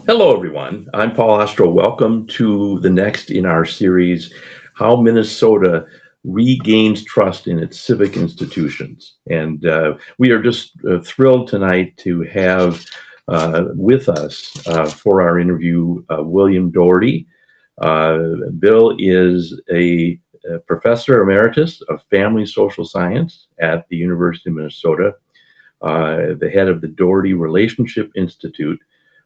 Hello, everyone. I'm Paul Ostrow. Welcome to the next in our series, How Minnesota Regains Trust in Its Civic Institutions. And we are just thrilled tonight to have with us for our interview William Doherty. Bill is a professor emeritus of family social science at the University of Minnesota, the head of the Doherty Relationship Institute,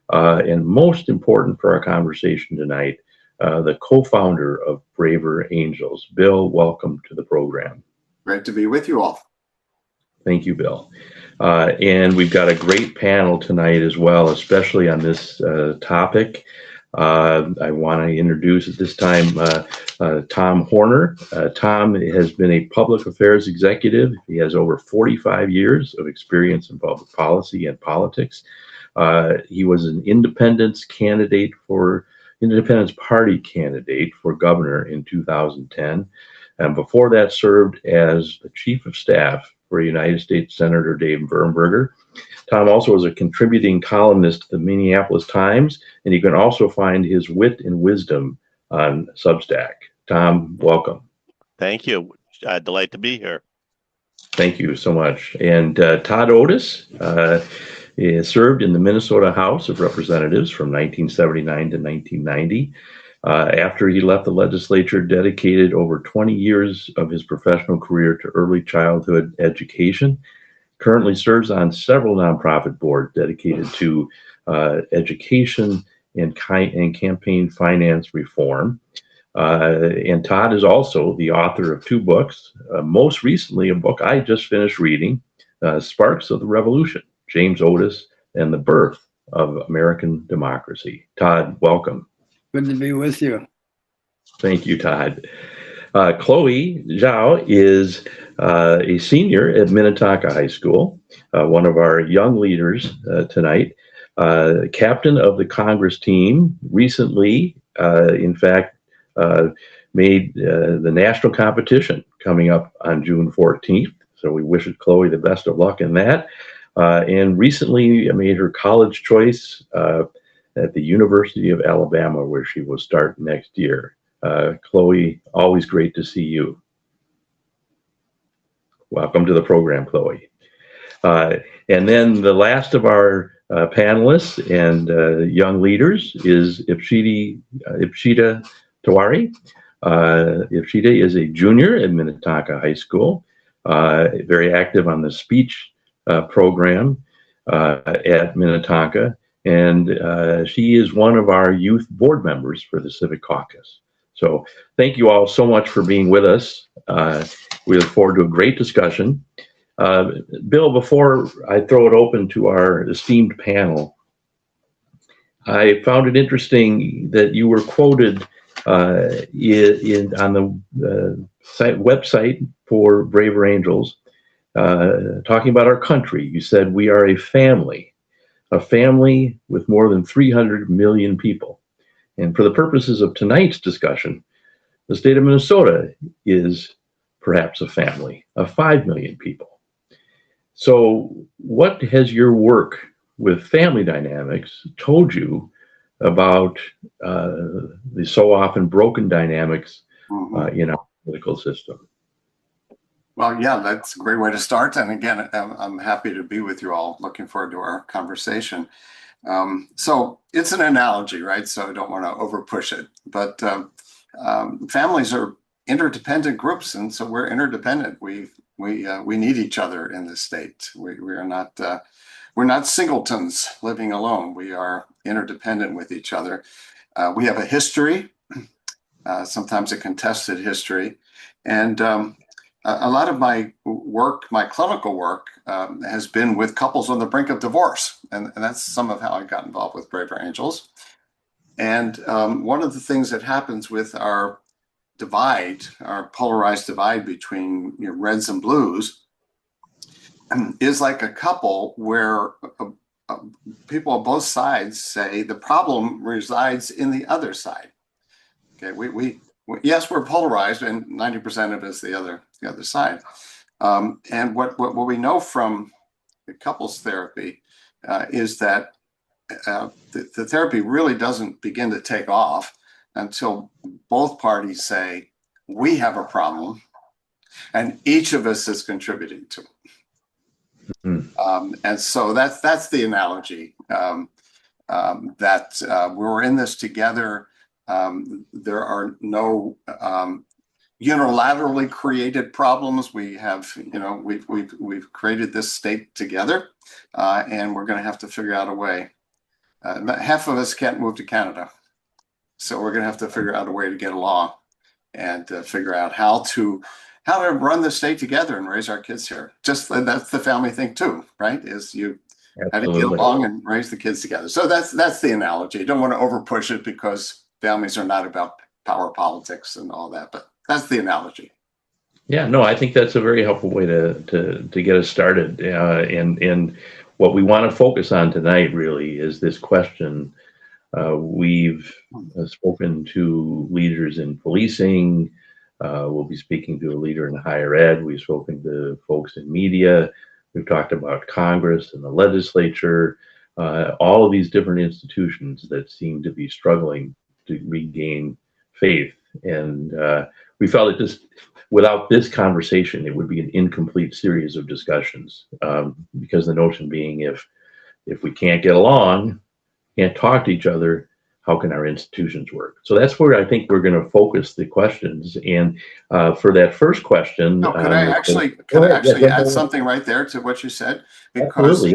and most important for our conversation tonight, the co-founder of Braver Angels. Bill, welcome to the program. Great to be with you all. Thank you, Bill. And we've got a great panel tonight as well, especially on this topic. I want to introduce at this time Tom Horner. Tom has been a public affairs executive. He has over 45 years of experience in public policy and politics. He was an Independence Party candidate for governor in 2010. And before that served as the chief of staff for United States Senator Dave Bernberger. Tom also was a contributing columnist to the Minneapolis Times, and you can also find his wit and wisdom on Substack. Tom, welcome. Thank you. Delight to be here. Thank you so much. And Todd Otis served in the Minnesota House of Representatives from 1979 to 1990. After he left the legislature, dedicated over 20 years of his professional career to early childhood education. Currently serves on several nonprofit boards dedicated to education and campaign finance reform. And Todd is also the author of two books, most recently a book I just finished reading, Sparks of the Revolution, James Otis and the Birth of American Democracy. Todd, welcome. Good to be with you. Thank you, Todd. Chloe Zhao is a senior at Minnetonka High School, one of our young leaders tonight, captain of the Congress team, recently, in fact, made the national competition coming up on June 14th. So we wish Chloe the best of luck in that. And recently made her college choice at the University of Alabama, where she will start next year. Chloe, always great to see you. Welcome to the program, Chloe. And then the last of our panelists and young leaders is Ipshita Tiwari. Ipshita is a junior at Minnetonka High School, very active on the speech program at Minnetonka, and she is one of our youth board members for the Civic Caucus. So thank you all so much for being with us. We look forward to a great discussion. Bill, before I throw it open to our esteemed panel, I found it interesting that you were quoted on the website for Braver Angels, talking about our country. You said, we are a family with more than 300 million people. And for the purposes of tonight's discussion, the state of Minnesota is perhaps a family of 5 million people. So what has your work with family dynamics told you about the so often broken dynamics in our political system? Well, yeah, that's a great way to start. And again, I'm happy to be with you all. Looking forward to our conversation. So it's an analogy, right? So I don't want to overpush it. But families are interdependent groups, and so we're interdependent. We need each other in this state. We're not singletons living alone. We are interdependent with each other. We have a history, sometimes a contested history, and a lot of my work, my clinical work, has been with couples on the brink of divorce, and that's some of how I got involved with Braver Angels. And one of the things that happens with our divide, our polarized divide between reds and blues, is like a couple where people on both sides say the problem resides in the other side. Okay, yes, we're polarized, and 90% of it is the other side. And what we know from the couples therapy is that the therapy really doesn't begin to take off until both parties say, we have a problem and each of us is contributing to it. And so that's the analogy, that we're in this together. There are no unilaterally created problems. We have, we've created this state together, and we're going to have to figure out a way. Half of us can't move to Canada, so we're going to have to figure out a way to get along and figure out how to run the state together and raise our kids here. Just that's the family thing too, right? Is you how to get along and raise the kids together. So that's the analogy. You don't want to overpush it because families are not about power politics and all that, but that's the analogy. Yeah, no, I think that's a very helpful way to get us started. And what we want to focus on tonight really is this question. We've spoken to leaders in policing. We'll be speaking to a leader in higher ed. We've spoken to folks in media. We've talked about Congress and the legislature, all of these different institutions that seem to be struggling to regain faith. And we felt that without this conversation, it would be an incomplete series of discussions, because the notion being if we can't get along, can't talk to each other, how can our institutions work? So that's where I think we're going to focus the questions. And for that first question, could I actually add something right there to what you said? Because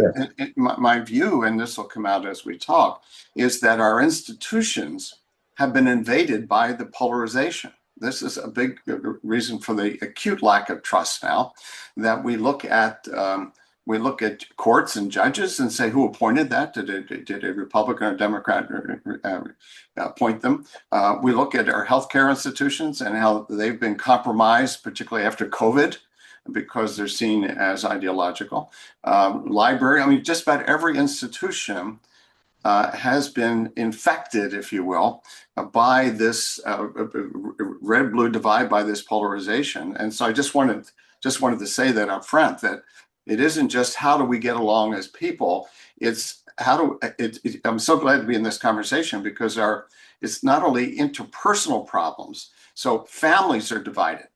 my view, and this will come out as we talk, is that our institutions have been invaded by the polarization. This is a big reason for the acute lack of trust now, that we look at courts and judges and say, who appointed that? Did a Republican or Democrat appoint them? We look at our healthcare institutions and how they've been compromised, particularly after COVID, because they're seen as ideological. Library, I mean, just about every institution has been infected, if you will, by this red-blue divide, by this polarization. And so I just wanted to say that up front, that it isn't just how do we get along as people, it's I'm so glad to be in this conversation because it's not only interpersonal problems. So families are divided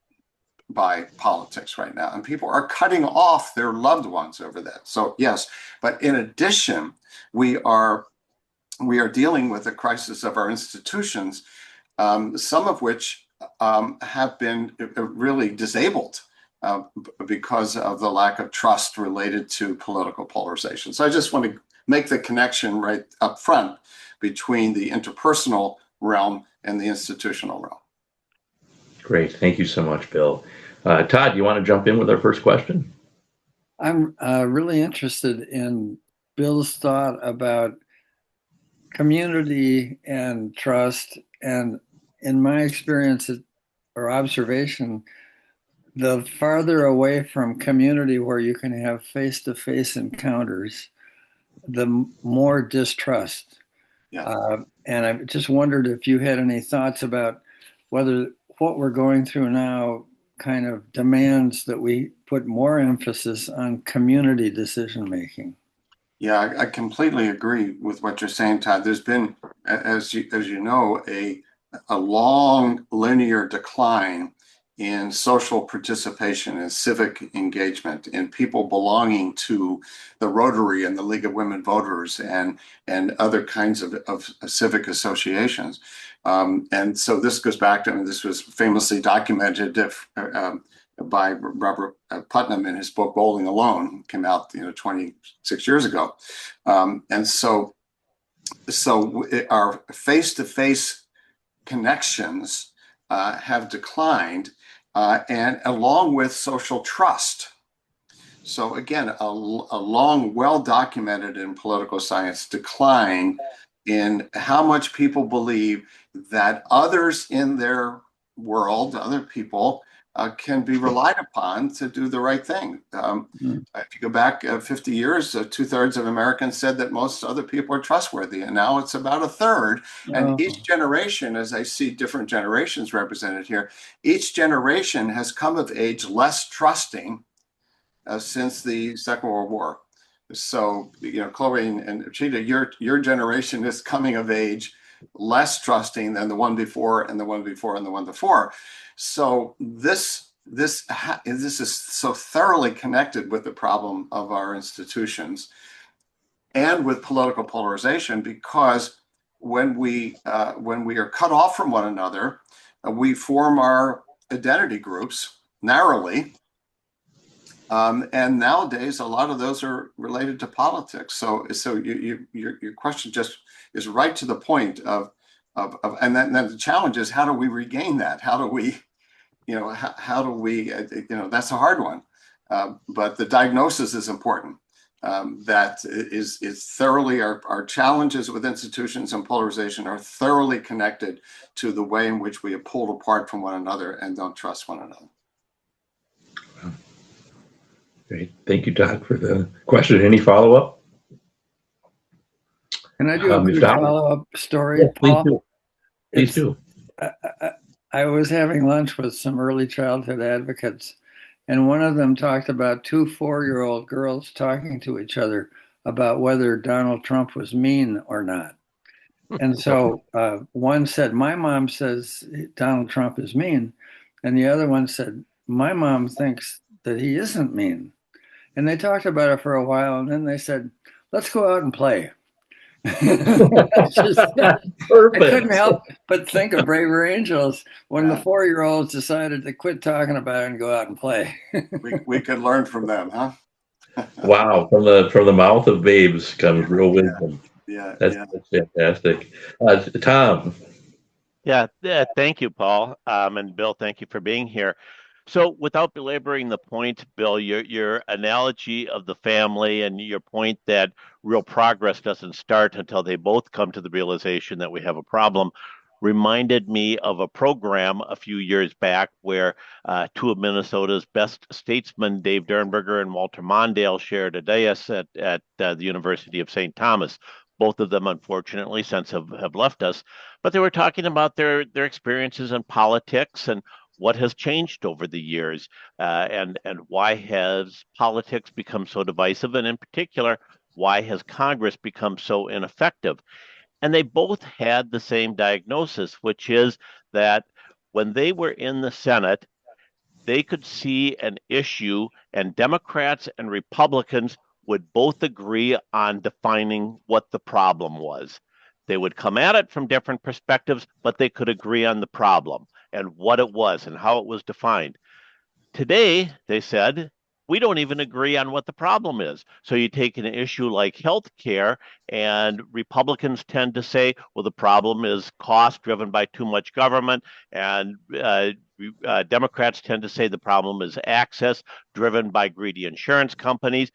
by politics right now, and people are cutting off their loved ones over that. So yes, but in addition, we are dealing with a crisis of our institutions, some of which have been really disabled because of the lack of trust related to political polarization. So I just want to make the connection right up front between the interpersonal realm and the institutional realm. Great. Thank you so much, Bill. Todd, you want to jump in with our first question? I'm really interested in Bill's thought about community and trust. And in my experience or observation, the farther away from community where you can have face-to-face encounters, the more distrust. Yeah. And I just wondered if you had any thoughts about whether what we're going through now kind of demands that we put more emphasis on community decision-making. Yeah, I completely agree with what you're saying, Todd. There's been, as you know, a long linear decline in social participation and civic engagement, in people belonging to the Rotary and the League of Women Voters and other kinds of civic associations. And so this goes back to, this was famously documented by Robert Putnam in his book Bowling Alone, came out 26 years ago. And so our face-to-face connections have declined, and along with social trust. So again, a long, well-documented in political science decline in how much people believe that others in their world, other people, can be relied upon to do the right thing. If you go back 50 years, 2/3 of Americans said that most other people are trustworthy, and now it's about 1/3. And each generation, as I see different generations represented here, each generation has come of age less trusting since the Second World War. So, Chloe and Ipshita, your generation is coming of age less trusting than the one before and the one before and the one before. So this is so thoroughly connected with the problem of our institutions and with political polarization, because when we are cut off from one another, we form our identity groups narrowly. And nowadays, a lot of those are related to politics. So your question just is right to the point and then the challenge is, how do we regain that? How do we, that's a hard one. But the diagnosis is important. That is thoroughly, our challenges with institutions and polarization are thoroughly connected to the way in which we are pulled apart from one another and don't trust one another. Great. Thank you, Todd, for the question. Any follow-up? Can I do a quick follow-up story, Yeah, please Paul? do. Please do. I was having lunch with some early childhood advocates, and one of them talked about two 4-year-old girls talking to each other about whether Donald Trump was mean or not. And so one said, my mom says Donald Trump is mean. And the other one said, my mom thinks that he isn't mean. And they talked about it for a while, and then they said, let's go out and play. Just, I couldn't help but think of Braver Angels when the 4-year-olds decided to quit talking about it and go out and play. we could learn from them, huh? Wow, from the mouth of babes comes real wisdom. That's fantastic. Tom. Yeah, thank you, Paul. And Bill, thank you for being here. So without belaboring the point, Bill, your analogy of the family and your point that real progress doesn't start until they both come to the realization that we have a problem reminded me of a program a few years back where two of Minnesota's best statesmen, Dave Dernberger and Walter Mondale, shared a dais at the University of St. Thomas. Both of them, unfortunately, since have left us, but they were talking about their experiences in politics and what has changed over the years, and why has politics become so divisive, and in particular, why has Congress become so ineffective? And they both had the same diagnosis, which is that when they were in the Senate, they could see an issue, and Democrats and Republicans would both agree on defining what the problem was. They would come at it from different perspectives, but they could agree on the problem and what it was and how it was defined. Today, they said, we don't even agree on what the problem is. So you take an issue like health care, and Republicans tend to say, well, the problem is cost driven by too much government, and Democrats tend to say the problem is access driven by greedy insurance companies.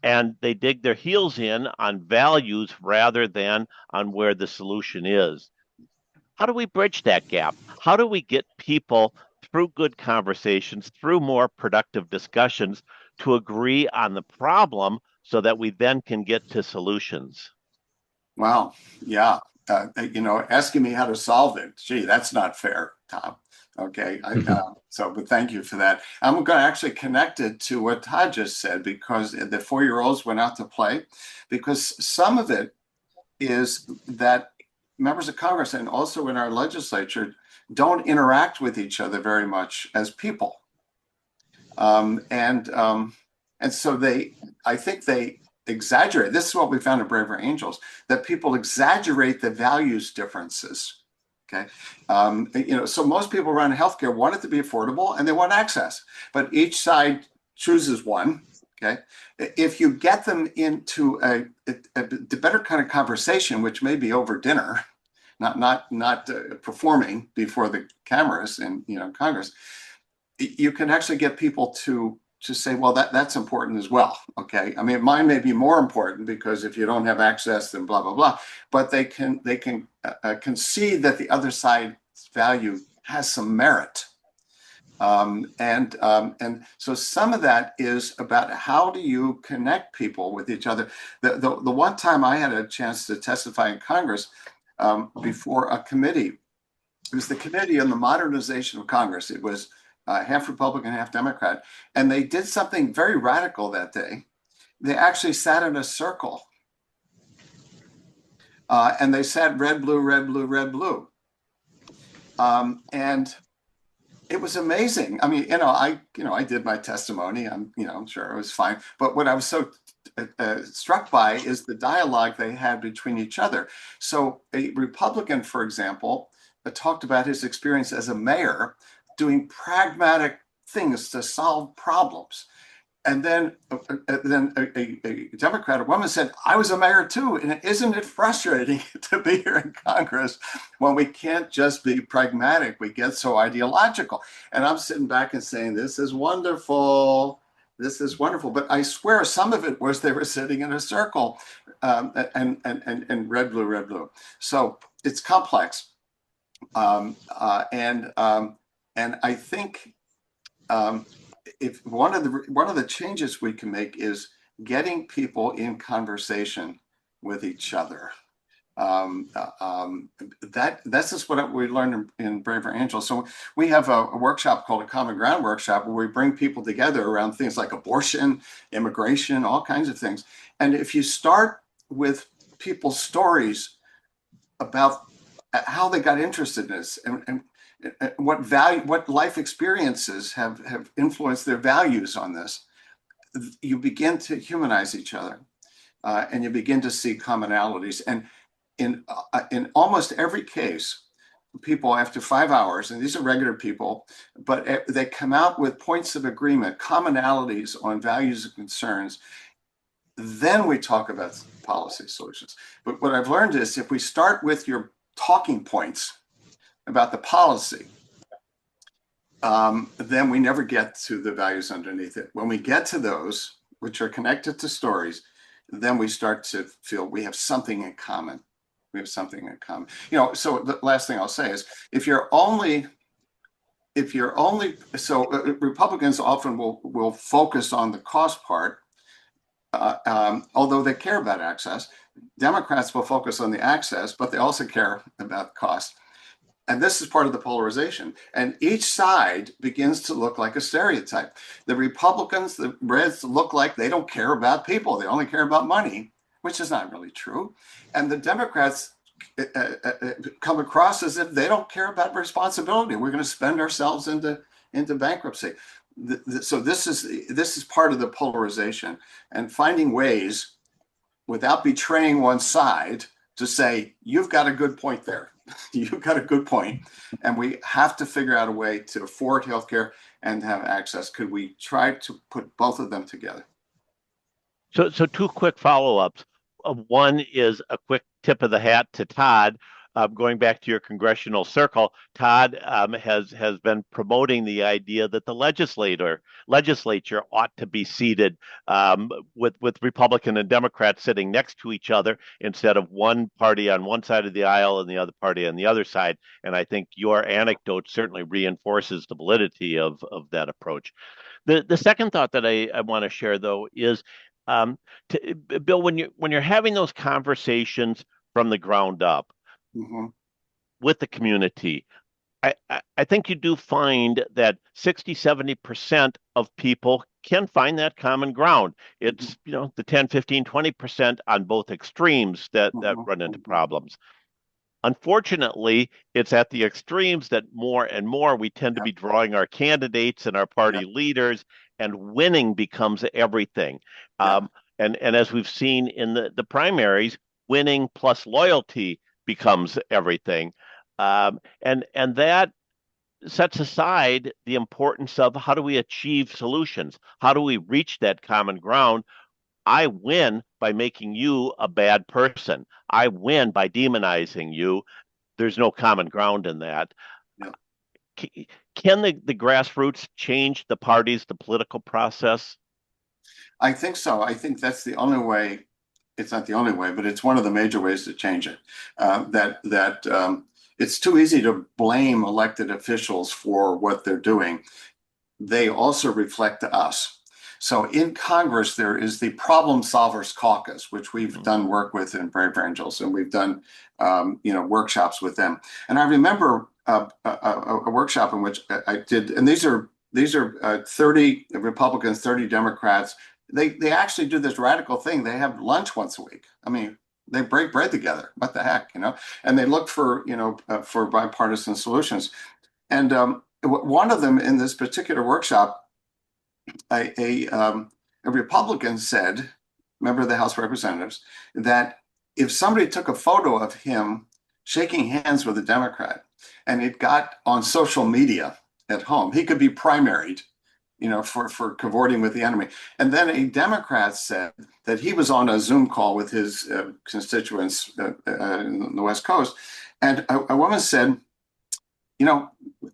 And they dig their heels in on values rather than on where the solution is. How do we bridge that gap? How do we get people through good conversations, through more productive discussions, to agree on the problem so that we then can get to solutions? Wow. Yeah. Asking me how to solve it. Gee, that's not fair, Tom. Okay. But thank you for that. I'm going to actually connect it to what Todd just said, because the 4-year-olds went out to play, because some of it is that members of Congress and also in our legislature don't interact with each other very much as people. And so I think they exaggerate. This is what we found at Braver Angels, that people exaggerate the values differences. Okay. So most people around healthcare want it to be affordable and they want access, but each side chooses one. Okay. If you get them into a better kind of conversation, which may be over dinner, not performing before the cameras in Congress, you can actually get people to say, well, that's important as well. Okay. I mean, mine may be more important because if you don't have access, then blah, blah, blah, but they can concede that the other side's value has some merit. And so some of that is about how do you connect people with each other. The one time I had a chance to testify in Congress before a committee, it was the Committee on the Modernization of Congress. It was half Republican, half Democrat. And they did something very radical that day. they actually sat in a circle. And they said red, blue, red, blue, red, blue. And it was amazing. I mean, I did my testimony. I'm sure it was fine. But what I was so struck by is the dialogue they had between each other. So a Republican, for example, talked about his experience as a mayor doing pragmatic things to solve problems. And then a Democratic woman said, I was a mayor too. And isn't it frustrating to be here in Congress when we can't just be pragmatic? We get so ideological. And I'm sitting back and saying, this is wonderful. This is wonderful. But I swear some of it was they were sitting in a circle and red, blue, red, blue. So it's complex. And I think if one of the changes we can make is getting people in conversation with each other. That's just what we learned in Braver Angels. So we have a workshop called a Common Ground workshop where we bring people together around things like abortion, immigration, all kinds of things. And if you start with people's stories about how they got interested in this and what life experiences have influenced their values on this, you begin to humanize each other, and you begin to see commonalities. And in almost every case, people after 5 hours, and these are regular people, but they come out with points of agreement, commonalities on values and concerns. Then we talk about policy solutions. But what I've learned is if we start with your talking points about the policy, then we never get to the values underneath it. When we get to those, which are connected to stories, then we start to feel we have something in common. We have something in common. So the last thing I'll say is Republicans often will focus on the cost part, although they care about access. Democrats will focus on the access, but they also care about cost. And this is part of the polarization. And each side begins to look like a stereotype. The Republicans, the Reds, look like they don't care about people. They only care about money, which is not really true. And the Democrats come across as if they don't care about responsibility. We're going to spend ourselves into bankruptcy. So this is part of the polarization, and finding ways without betraying one side to say, you've got a good point there. You've got a good point. And we have to figure out a way to afford healthcare and have access. Could we try to put both of them together? So two quick follow-ups. One is a quick tip of the hat to Todd. Going back to your congressional circle, Todd has been promoting the idea that the legislature ought to be seated with Republican and Democrats sitting next to each other instead of one party on one side of the aisle and the other party on the other side. And I think your anecdote certainly reinforces the validity of that approach. The second thought that I want to share, though, is Bill, when you're having those conversations from the ground up, mm-hmm. with the community, I think you do find that 60-70% of people can find that common ground. It's, the 10, 15, 20% on both extremes that run into problems. Unfortunately, it's at the extremes that more and more we tend to be drawing our candidates and our party leaders, and winning becomes everything. And as we've seen in the primaries, winning plus loyalty becomes everything. And that sets aside the importance of how do we achieve solutions? How do we reach that common ground? I win by making you a bad person. I win by demonizing you. There's no common ground in that. No. Can the grassroots change the parties, the political process? I think so. I think that's the only way. It's not the only way, but it's one of the major ways to change it. It's too easy to blame elected officials for what they're doing. They also reflect us. So in Congress, there is the Problem Solvers Caucus, which we've done work with in Brave Angels, and we've done workshops with them. And I remember a workshop in which I did, and these are 30 Republicans, 30 Democrats, they actually do this radical thing. They have lunch once a week. I mean, they break bread together. What the heck, you know? And they look for, for bipartisan solutions. And one of them in this particular workshop, a Republican said, member of the House of Representatives, that if somebody took a photo of him shaking hands with a Democrat and it got on social media at home, he could be primaried, for cavorting with the enemy. And then a Democrat said that he was on a Zoom call with his constituents in the West Coast. And a woman said,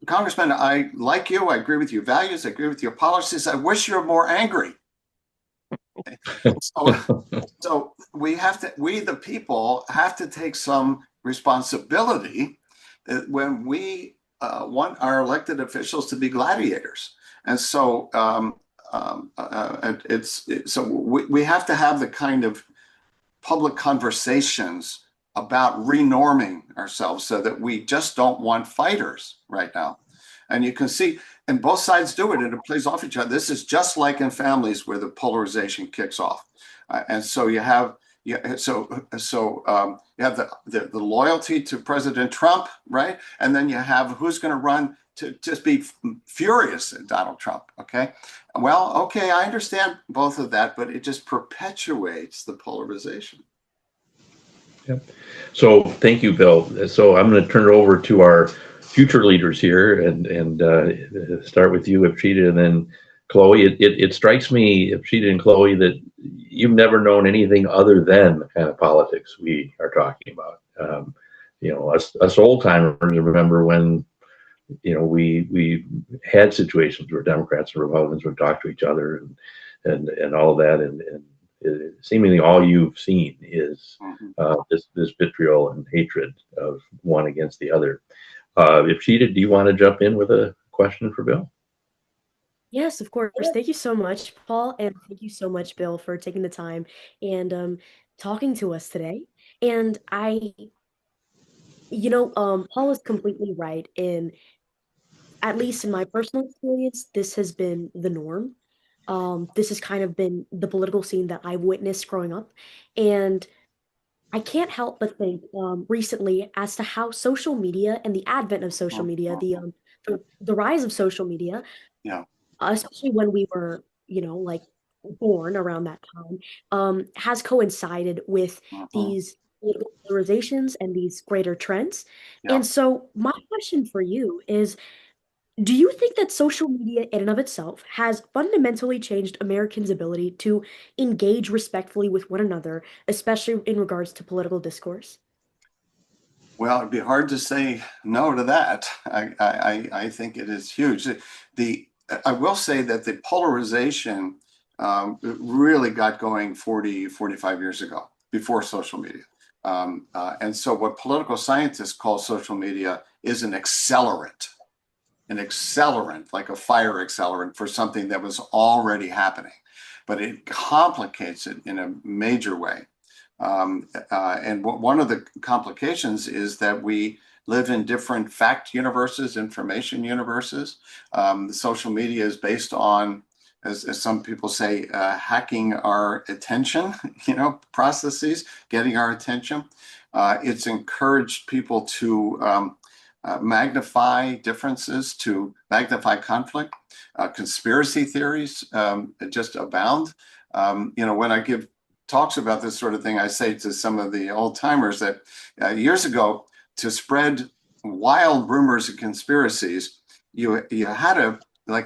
Congressman, I like you. I agree with your values. I agree with your policies. I wish you're more angry. So we the people have to take some responsibility when we want our elected officials to be gladiators. And so we have to have the kind of public conversations about renorming ourselves so that we just don't want fighters right now. And you can see, and both sides do it, and it plays off each other. This is just like in families where the polarization kicks off. And so you have you have the loyalty to President Trump, right? And then you have who's going to run to just be furious at Donald Trump, okay? Well, okay, I understand both of that, but it just perpetuates the polarization. Yep. So thank you, Bill. So I'm going to turn it over to our future leaders here and start with you, Ipshita, and then Chloe. It strikes me, Ipshita and Chloe, that you've never known anything other than the kind of politics we are talking about. Us old timers remember when we had situations where Democrats and Republicans would talk to each other and all of that, and seemingly all you've seen is this vitriol and hatred of one against the other. Ipshita, do you want to jump in with a question for Bill? Yes, of course. Thank you so much, Paul, and thank you so much, Bill, for taking the time and talking to us today. And Paul is completely right. At least in my personal experience, this has been the norm. This has kind of been the political scene that I've witnessed growing up. And I can't help but think recently as to how social media and the advent of social media, the rise of social media, Yeah. especially when we were, like born around that time, has coincided with these political polarizations and these greater trends. Yeah. And so my question for you is, do you think that social media in and of itself has fundamentally changed Americans' ability to engage respectfully with one another, especially in regards to political discourse? Well, it'd be hard to say no to that. I think it is huge. I will say that the polarization really got going 40, 45 years ago, before social media. And so what political scientists call social media is an accelerant, like a fire accelerant for something that was already happening. But it complicates it in a major way. And one of the complications is that we live in different fact universes, information universes. Social media is based on, as some people say, hacking our attention, processes, getting our attention. It's encouraged people to magnify differences, to magnify conflict. Conspiracy theories just abound. When I give talks about this sort of thing, I say to some of the old timers that years ago, to spread wild rumors and conspiracies, you had to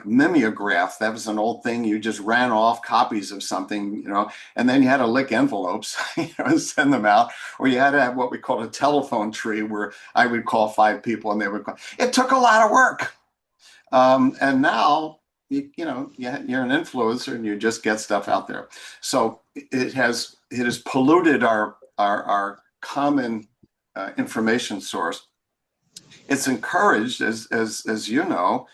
mimeograph. That was an old thing. You just ran off copies of something, and then you had to lick envelopes, and send them out. Or you had to have what we call a telephone tree, where I would call 5 people and they would call. It took a lot of work. And now, you're an influencer and you just get stuff out there. So it has polluted our common information source. It's encouraged, as you know,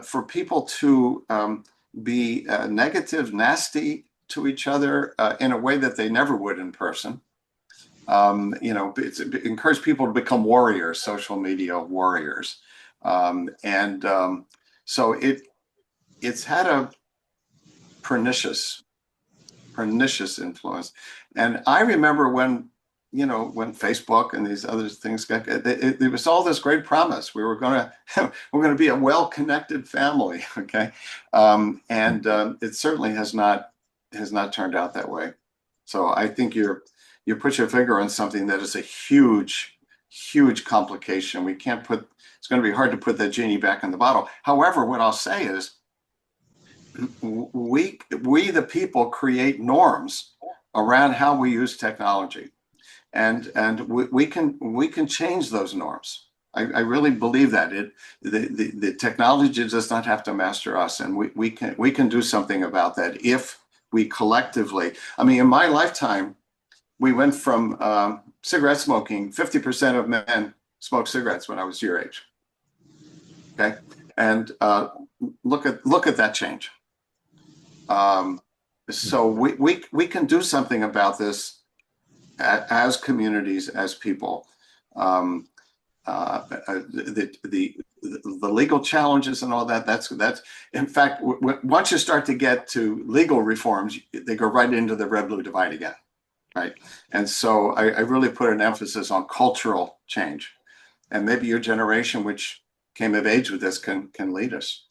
for people to be negative, nasty to each other in a way that they never would in person. It's encouraged people to become warriors, social media warriors. So it's had a pernicious pernicious influence. And I remember when, when Facebook and these other things there was all this great promise. We were going to, we're going to be a well-connected family. Okay. It certainly has not turned out that way. So I think you put your finger on something that is a huge complication. It's going to be hard to put that genie back in the bottle. However, what I'll say is we the people create norms around how we use technology. And we can change those norms. I really believe that the technology does not have to master us, and we can do something about that if we collectively. I mean, in my lifetime, we went from cigarette smoking. 50% of men smoked cigarettes when I was your age. Okay, and look at that change. So we can do something about this as communities, as people. The legal challenges and all that, that's in fact, once you start to get to legal reforms, they go right into the red-blue divide again, right? And so I really put an emphasis on cultural change, and maybe your generation, which came of age with this, can lead us.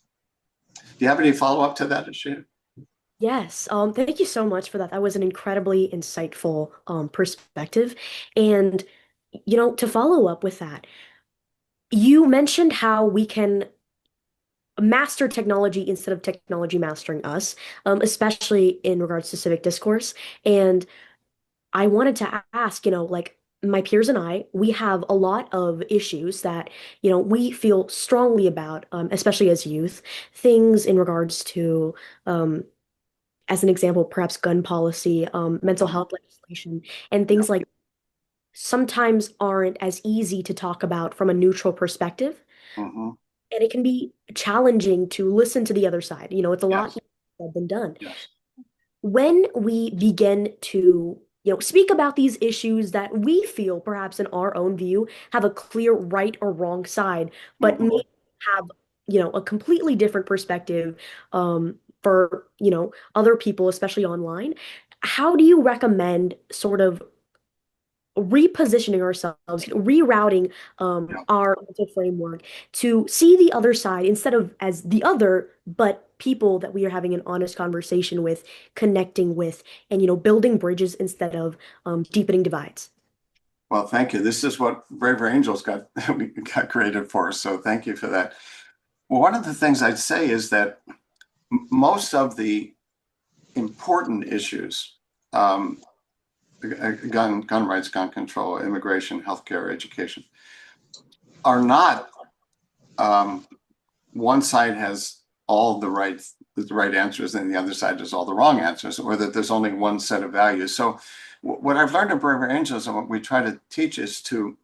Do you have any follow-up to that, Ipshita? Yes, thank you so much for that. That was an incredibly insightful perspective. And, to follow up with that, you mentioned how we can master technology instead of technology mastering us, especially in regards to civic discourse. And I wanted to ask, like my peers and I, we have a lot of issues that, we feel strongly about, especially as youth, things in regards to, as an example, perhaps gun policy, mental health legislation, and things like sometimes aren't as easy to talk about from a neutral perspective. Mm-hmm. And it can be challenging to listen to the other side. It's a lot Yes. easier said than done. Yes. When we begin to, speak about these issues that we feel, perhaps in our own view, have a clear right or wrong side, but Mm-hmm. may have, a completely different perspective, for, other people, especially online, how do you recommend sort of repositioning ourselves, rerouting Yeah. our mental framework to see the other side instead of as the other, but people that we are having an honest conversation with, connecting with, and building bridges instead of deepening divides? Well, thank you. This is what Braver Angels got created for. So thank you for that. Well, one of the things I'd say is that most of the important issues, gun rights, gun control, immigration, healthcare, education, are not one side has all the right answers and the other side has all the wrong answers, or that there's only one set of values. So what I've learned at Braver Angels and what we try to teach is to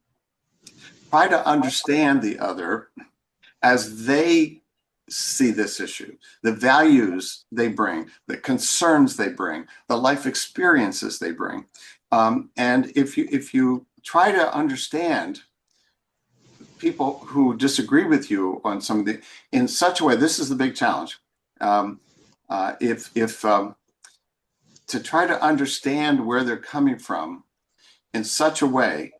try to understand the other as they see this issue, the values they bring, the concerns they bring, the life experiences they bring. And if you try to understand people who disagree with you on some of the, in such a way, this is the big challenge. To try to understand where they're coming from in such a way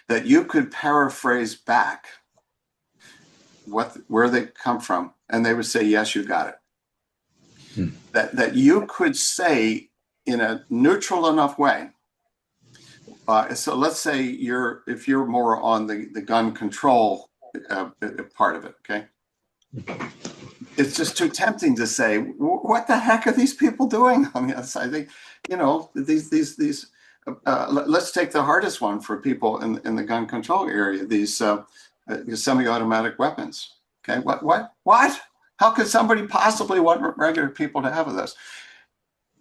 that you could paraphrase back where they come from, and they would say, yes, you got it. That you could say in a neutral enough way. So let's say if you're more on the gun control part of it, okay? It's just too tempting to say, what the heck are these people doing on the other side? Let's take the hardest one for people in the gun control area, these semi-automatic weapons. Okay, what? How could somebody possibly want regular people to have this?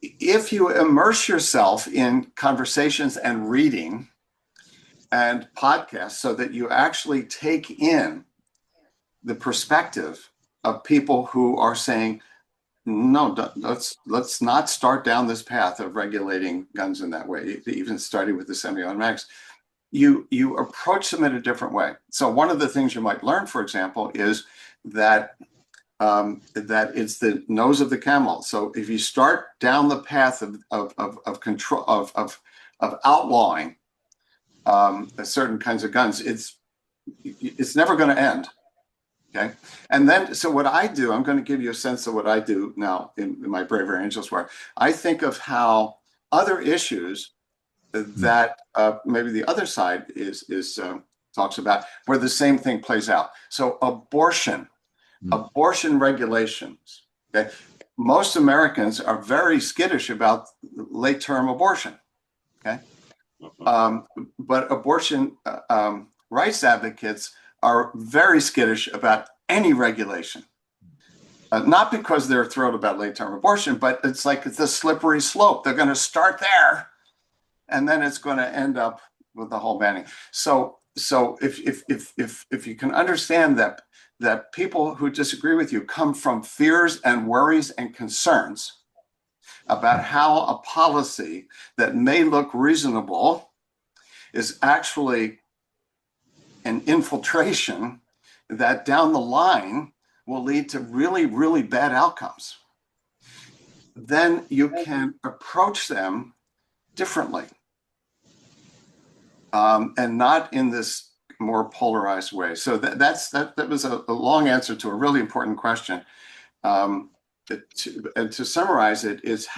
If you immerse yourself in conversations and reading and podcasts so that you actually take in the perspective of people who are saying, no, let's not start down this path of regulating guns in that way, even starting with the semi-automatics. You approach them in a different way. So one of the things you might learn, for example, is that that it's the nose of the camel. So if you start down the path of control of outlawing certain kinds of guns, it's never going to end. Okay, and then so what I do, I'm going to give you a sense of what I do now in my Braver Angels work. I think of how other issues that maybe the other side is talks about, where the same thing plays out. So abortion regulations. Okay, most Americans are very skittish about late-term abortion. Okay, but abortion rights advocates are very skittish about any regulation. Not because they're thrilled about late-term abortion, but it's like it's a slippery slope. They're going to start there, and then it's going to end up with the whole banning. So if you can understand that people who disagree with you come from fears and worries and concerns about how a policy that may look reasonable is actually an infiltration that down the line will lead to really, really bad outcomes, then you can approach them differently, and not in this more polarized way. So that was a long answer to a really important question. And to summarize it, is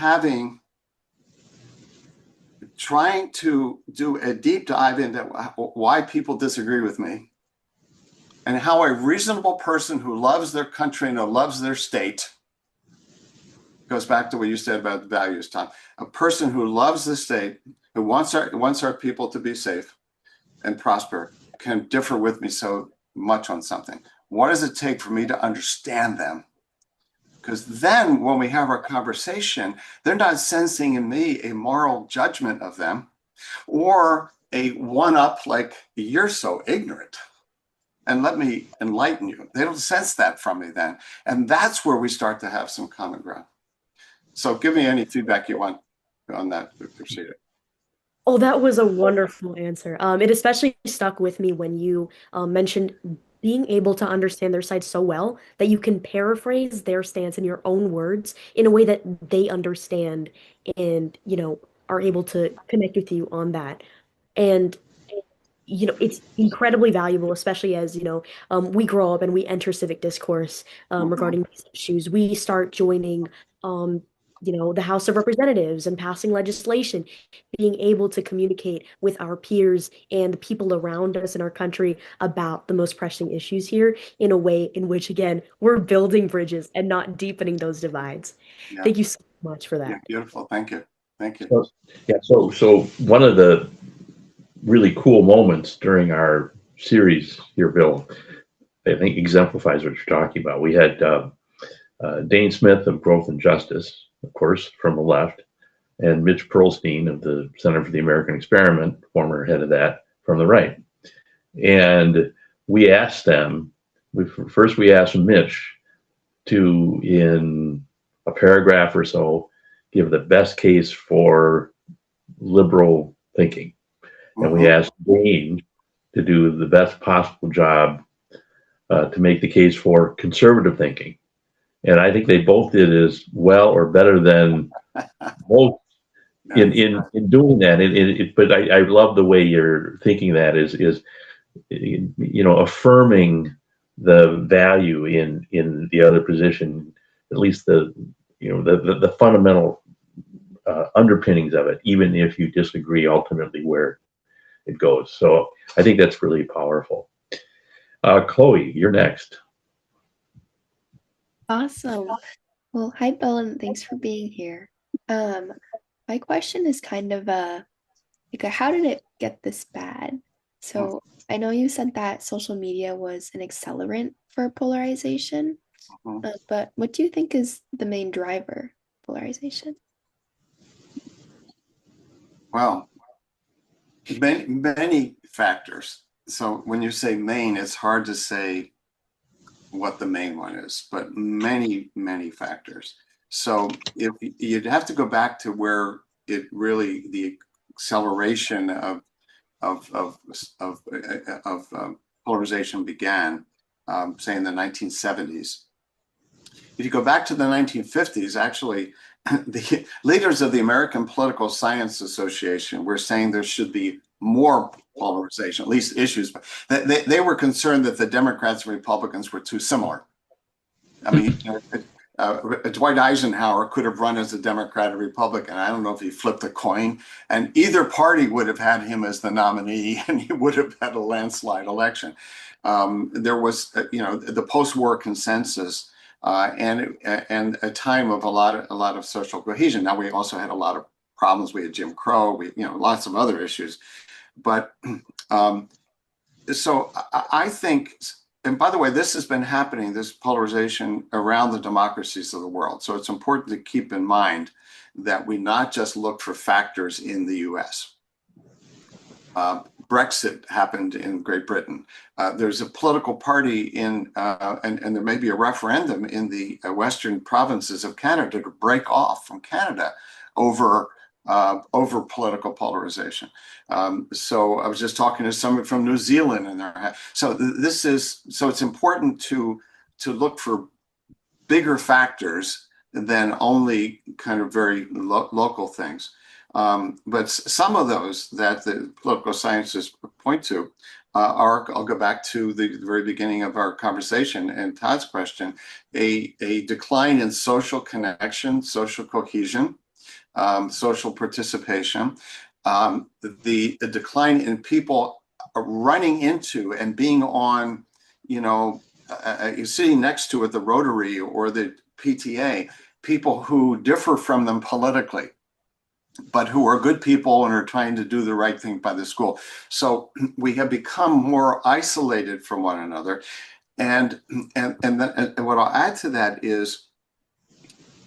trying to do a deep dive into why people disagree with me, and how a reasonable person who loves their country and who loves their state, goes back to what you said about values, Tom. A person who loves the state, who wants our people to be safe and prosper, can differ with me so much on something. What does it take for me to understand them? Because then when we have our conversation, they're not sensing in me a moral judgment of them or a one-up like, you're so ignorant and let me enlighten you. They don't sense that from me then. And that's where we start to have some common ground. So give me any feedback you want on that, Ipshita. Oh, that was a wonderful answer. It especially stuck with me when you mentioned being able to understand their side so well that you can paraphrase their stance in your own words in a way that they understand and, are able to connect with you on that. And it's incredibly valuable, especially as, we grow up and we enter civic discourse Mhm. regarding these issues. We start joining, um, the House of Representatives and passing legislation, being able to communicate with our peers and the people around us in our country about the most pressing issues here in a way in which, again, we're building bridges and not deepening those divides. Yeah, Thank you so much for yeah, that. beautiful. Thank you. Thank you. So one of the really cool moments during our series here, Bill, I think exemplifies what you're talking about. We had Dane Smith of Growth and Justice, of course, from the left, and Mitch Pearlstein of the Center for the American Experiment, former head of that, from the right. And we asked them, we asked Mitch to, in a paragraph or so, give the best case for liberal thinking. And we Mhm. asked Dane to do the best possible job to make the case for conservative thinking. And I think they both did as well or better than most That's in doing that. But I love the way you're thinking that is affirming the value in the other position, at least the fundamental underpinnings of it, even if you disagree ultimately where it goes. So I think that's really powerful. Chloe, you're next. Awesome. Well, hi, Bill, and thanks for being here. Um, my question is kind of how did it get this bad? So I know you said that social media was an accelerant for polarization, mhm. but what do you think is the main driver of polarization? Well, many factors. So when you say main, it's hard to say what the main one is, but many factors. So if you'd have to go back to where the acceleration of polarization began, say in the 1970s, if you go back to the 1950s, actually, the leaders of the American Political Science Association were saying there should be more polarization, at least issues. They were concerned that the Democrats and Republicans were too similar. I mean, Dwight Eisenhower could have run as a Democrat or Republican. I don't know if he flipped a coin, and either party would have had him as the nominee, and he would have had a landslide election. There was, the post-war consensus and a time of a lot of social cohesion. Now we also had a lot of problems. We had Jim Crow, lots of other issues, but so I think. And by the way, this has been happening, this polarization around the democracies of the world. So it's important to keep in mind that we not just look for factors in the US. Brexit happened in Great Britain. There's a political party and there may be a referendum in the western provinces of Canada to break off from Canada over political polarization. So I was just talking to someone from New Zealand, and so it's important to look for bigger factors than only kind of very local things. But some of those that the political sciences point to I'll go back to the very beginning of our conversation and Todd's question, a decline in social connection, social cohesion, social participation, the decline in people running into and being on, sitting next to at the Rotary or the PTA, people who differ from them politically, but who are good people and are trying to do the right thing by the school. So we have become more isolated from one another. And what I'll add to that is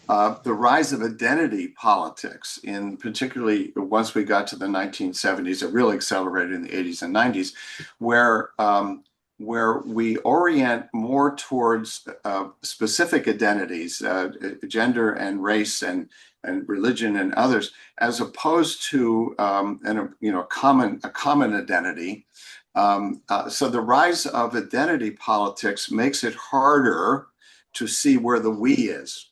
the rise of identity politics, in particularly once we got to the 1970s, it really accelerated in the 80s and 90s, where we orient more towards specific identities, gender and race and religion and others, as opposed to a common identity. So the rise of identity politics makes it harder to see where the we is.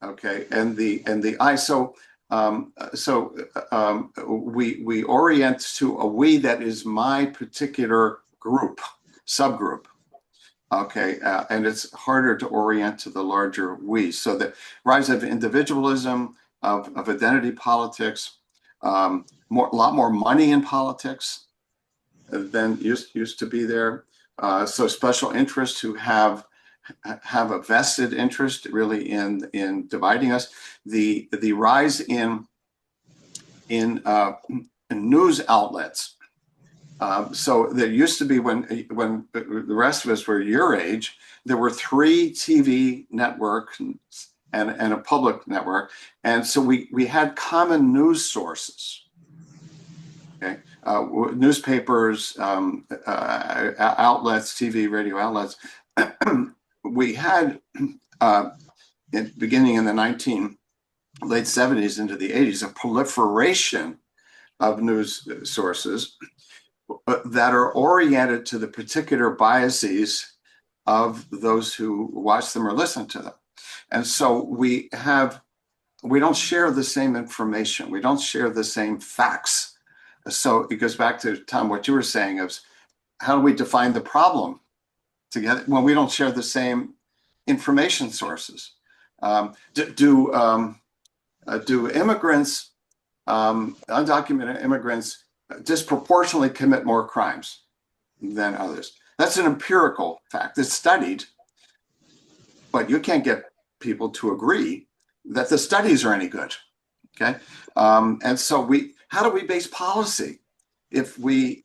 Okay, and the I. So we orient to a we that is my particular group, subgroup. Okay, and it's harder to orient to the larger we. So the rise of individualism, of identity politics, a lot more money in politics than used to be there. So special interests who have a vested interest really in dividing us. The rise in news outlets. So there used to be when the rest of us were your age, there were 3 TV networks and a public network, and so we had common news sources. Okay, newspapers, outlets, TV, radio outlets. We had, beginning in the late 70s into the 80s, a proliferation of news sources that are oriented to the particular biases of those who watch them or listen to them. And so we don't share the same information. We don't share the same facts. So it goes back to, Tom, what you were saying of how do we define the problem together when we don't share the same information sources? Do immigrants, undocumented immigrants, disproportionately commit more crimes than others? That's an empirical fact. It's studied, but you can't get people to agree that the studies are any good. Okay, and so how do we base policy if we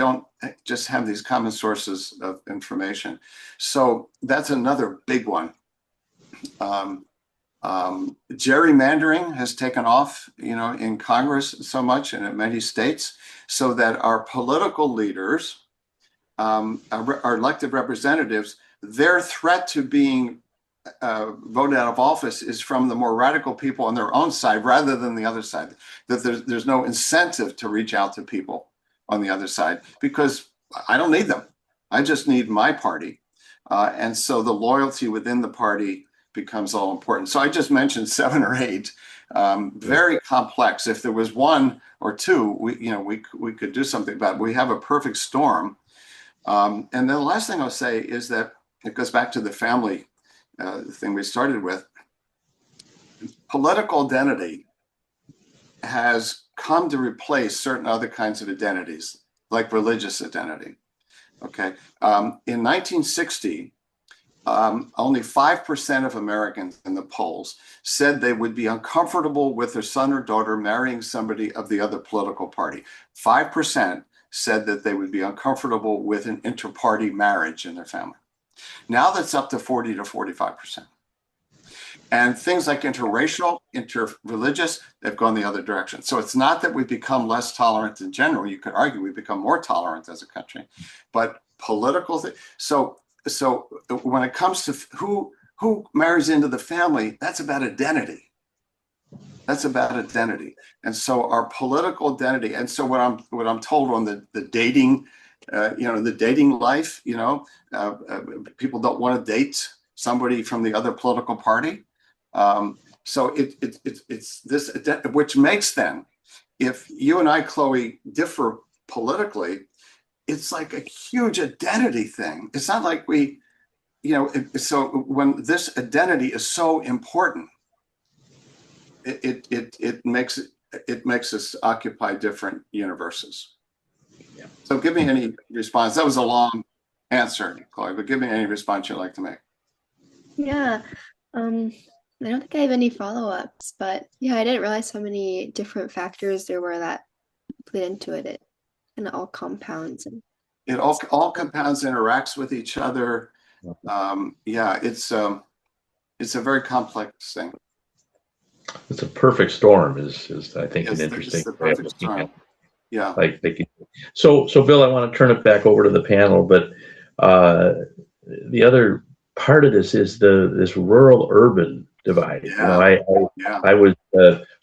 don't just have these common sources of information? So that's another big one. Gerrymandering has taken off, in Congress so much and in many states, so that our political leaders, our elected representatives, their threat to being voted out of office is from the more radical people on their own side rather than the other side. That there's no incentive to reach out to people on the other side because I don't need them. I just need my party. And so the loyalty within the party becomes all important. So I just mentioned 7 or 8, very complex. If there was 1 or 2, we could do something about it. We have a perfect storm. And then the last thing I'll say is that it goes back to the family thing we started with. Political identity has come to replace certain other kinds of identities, like religious identity. Okay. In 1960, only 5% of Americans in the polls said they would be uncomfortable with their son or daughter marrying somebody of the other political party. 5% said that they would be uncomfortable with an inter-party marriage in their family. Now that's up to 40 to 45%. And things like interracial, interreligious, they've gone the other direction. So it's not that we become less tolerant in general. You could argue we become more tolerant as a country, but political. So when it comes to who marries into the family, that's about identity. That's about identity. And so our political identity. And so what I'm told on the dating, the dating life, people don't want to date somebody from the other political party. So it's this, which makes then, if you and I, Chloe, differ politically, it's like a huge identity thing. It's not like we, so when this identity is so important, it makes us occupy different universes. Yeah. So give me any response. That was a long answer, Chloe, but give me any response you'd like to make. Yeah. I don't think I have any follow-ups, but yeah, I didn't realize how many different factors there were that played into it. It kind of all compounds. And it all compounds, interacts with each other. Yeah, it's a very complex thing. It's a perfect storm is I think, an interesting it's the perfect storm. Yeah. So Bill, I want to turn it back over to the panel, but the other part of this is this rural-urban divide. Yeah. I was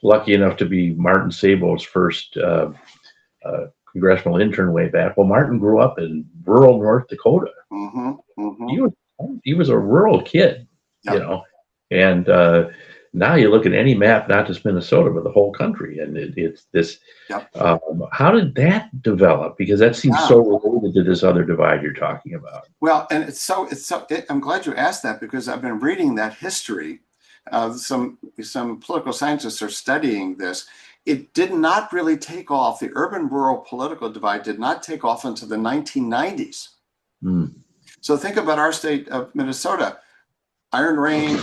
lucky enough to be Martin Sabo's first congressional intern way back. Well, Martin grew up in rural North Dakota. Mm-hmm, mm-hmm. He was a rural kid, yep. And now you look at any map, not just Minnesota, but the whole country, and it's this. Yep. How did that develop? Because that seems so related to this other divide you're talking about. Well, and I'm glad you asked that, because I've been reading that history. Some political scientists are studying this. It did not really take off. The urban-rural political divide did not take off until the 1990s. Mm. So think about our state of Minnesota. Iron Range,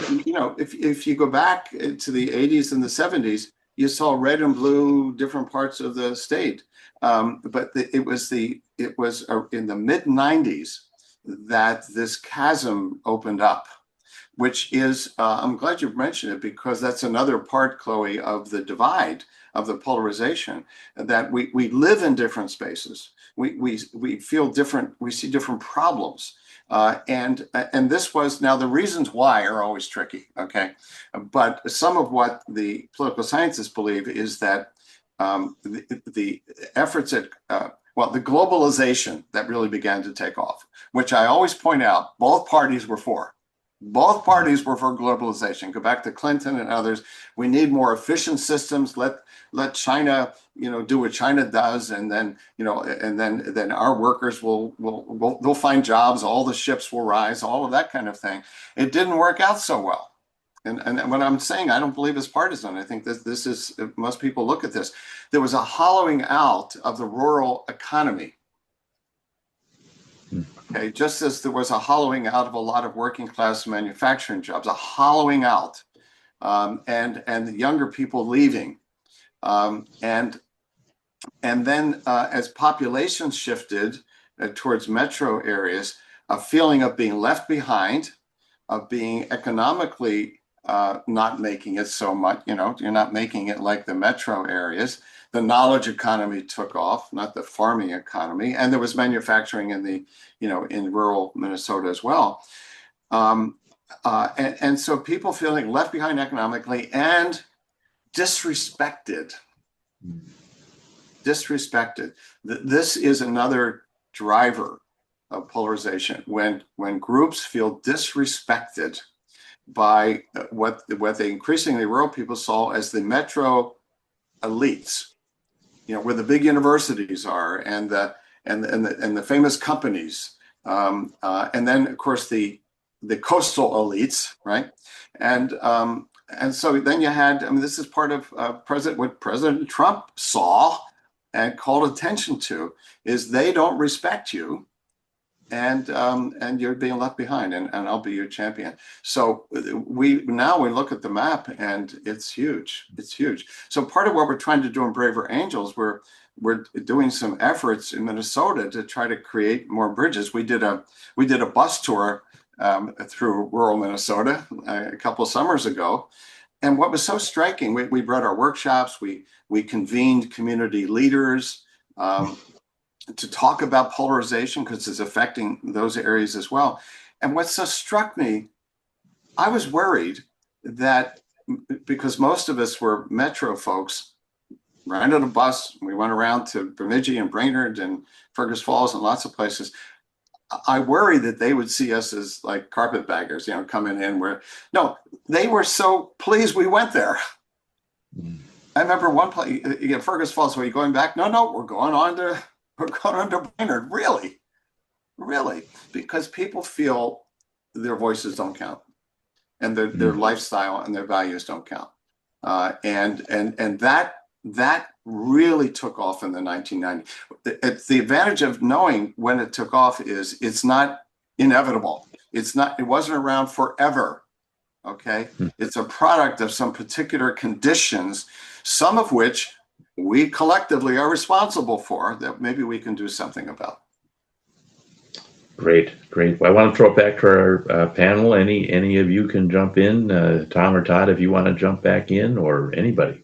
if you go back to the 80s and the 70s, you saw red and blue different parts of the state. But it was in the mid 90s that this chasm opened up, which is, I'm glad you mentioned it, because that's another part, Chloe, of the divide, of the polarization, that we live in different spaces. We feel different, we see different problems. And this was, now the reasons why are always tricky, okay? But some of what the political scientists believe is that the efforts at, the globalization that really began to take off, which I always point out, both parties were for. Both parties were for globalization. Go back to Clinton and others. We need more efficient systems. Let China, do what China does, and then, and then our workers they'll find jobs. All the ships will rise. All of that kind of thing. It didn't work out so well. And what I'm saying, I don't believe is partisan. I think that this is, most people look at this. There was a hollowing out of the rural economy. Okay, just as there was a hollowing out of a lot of working class manufacturing jobs, a hollowing out, and the younger people leaving, and then as population shifted towards metro areas, a feeling of being left behind, of being economically not making it so much. You're not making it like the metro areas. The knowledge economy took off, not the farming economy, and there was manufacturing in the, in rural Minnesota as well. And so people feeling left behind economically and disrespected. Disrespected. This is another driver of polarization, when groups feel disrespected by what they increasingly rural people saw as the metro elites, where the big universities are and the famous companies, and then of course the coastal elites, right? And so then you had, this is part of what President Trump saw and called attention to, is they don't respect you, and you're being left behind, and I'll be your champion. So we look at the map, and it's huge. It's huge. So part of what we're trying to do in Braver Angels, we're doing some efforts in Minnesota to try to create more bridges. We did a bus tour through rural Minnesota a couple of summers ago. And what was so striking, we brought our workshops, we convened community leaders to talk about polarization, because it's affecting those areas as well. And what so struck me, I was worried that, because most of us were metro folks, rented a bus, we went around to Bemidji and Brainerd and Fergus Falls and lots of places. I worry that they would see us as like carpetbaggers, coming in no, they were so pleased we went there. I remember one place, Fergus Falls, are you going back? No, we're going on to Brainerd. Really, because people feel their voices don't count, and their lifestyle and their values don't count. And that really took off in the 1990s. The advantage of knowing when it took off is it's not inevitable. It wasn't around forever. Okay, it's a product of some particular conditions, some of which we collectively are responsible for, that maybe we can do something about. Great. Well, I want to throw it back to our panel. Any of you can jump in, Tom or Todd, if you want to jump back in, or anybody.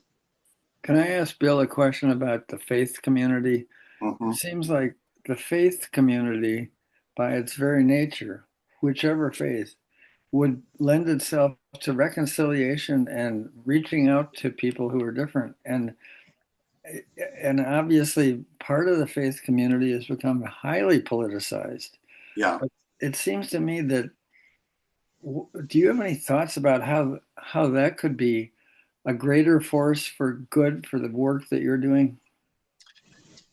Can I ask Bill a question about the faith community? Mm-hmm. It seems like the faith community, by its very nature, whichever faith, would lend itself to reconciliation and reaching out to people who are different. And obviously part of the faith community has become highly politicized. Yeah. But it seems to me that, do you have any thoughts about how that could be a greater force for good for the work that you're doing?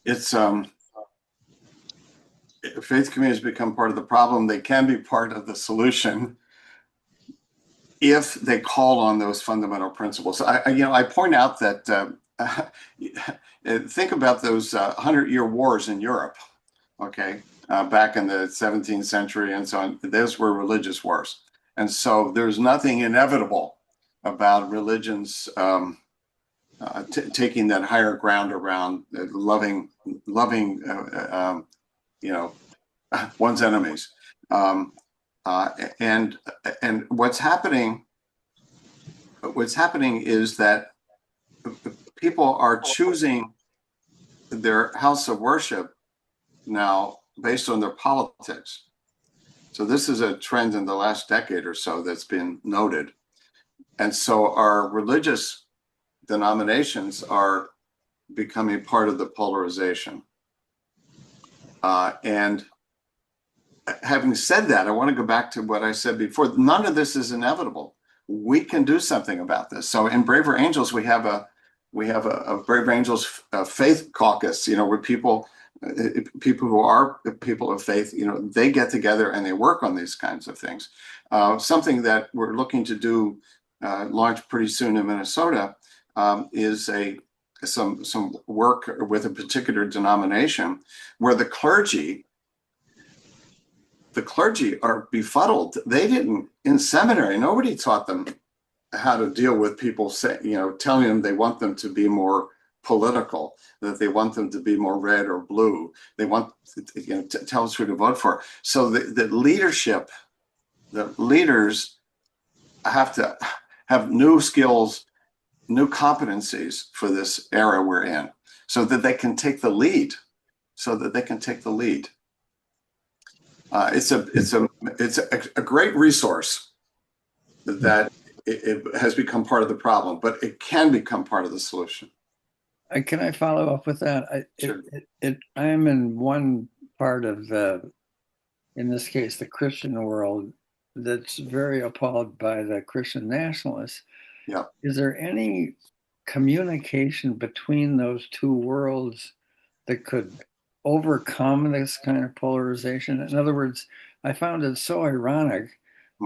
It's faith communities become part of the problem. They can be part of the solution if they call on those fundamental principles. I point out that think about those 100-year wars in Europe, okay, back in the 17th century and so on. Those were religious wars. And so there's nothing inevitable about religions taking that higher ground around loving one's enemies. And what's happening is that people are choosing their house of worship now based on their politics. So this is a trend in the last decade or so that's been noted. And so our religious denominations are becoming part of the polarization. And having said that, I want to go back to what I said before. None of this is inevitable. We can do something about this. So in Braver Angels, we have a Braver Angels faith caucus, where people who are people of faith, they get together and they work on these kinds of things. Something that we're looking to do, launch pretty soon in Minnesota, is some work with a particular denomination where the clergy are befuddled. They didn't, in seminary, nobody taught them how to deal with people telling them they want them to be more political, that they want them to be more red or blue. They want to tell us who to vote for. So the leaders have to have new skills, new competencies for this era we're in, so that they can take the lead. It's a great resource that it has become part of the problem, but it can become part of the solution. Can I follow up with that? Sure. I'm in one part of the in this case, the Christian world, that's very appalled by the Christian nationalists. Yeah. Is there any communication between those two worlds that could overcome this kind of polarization? In other words, I found it so ironic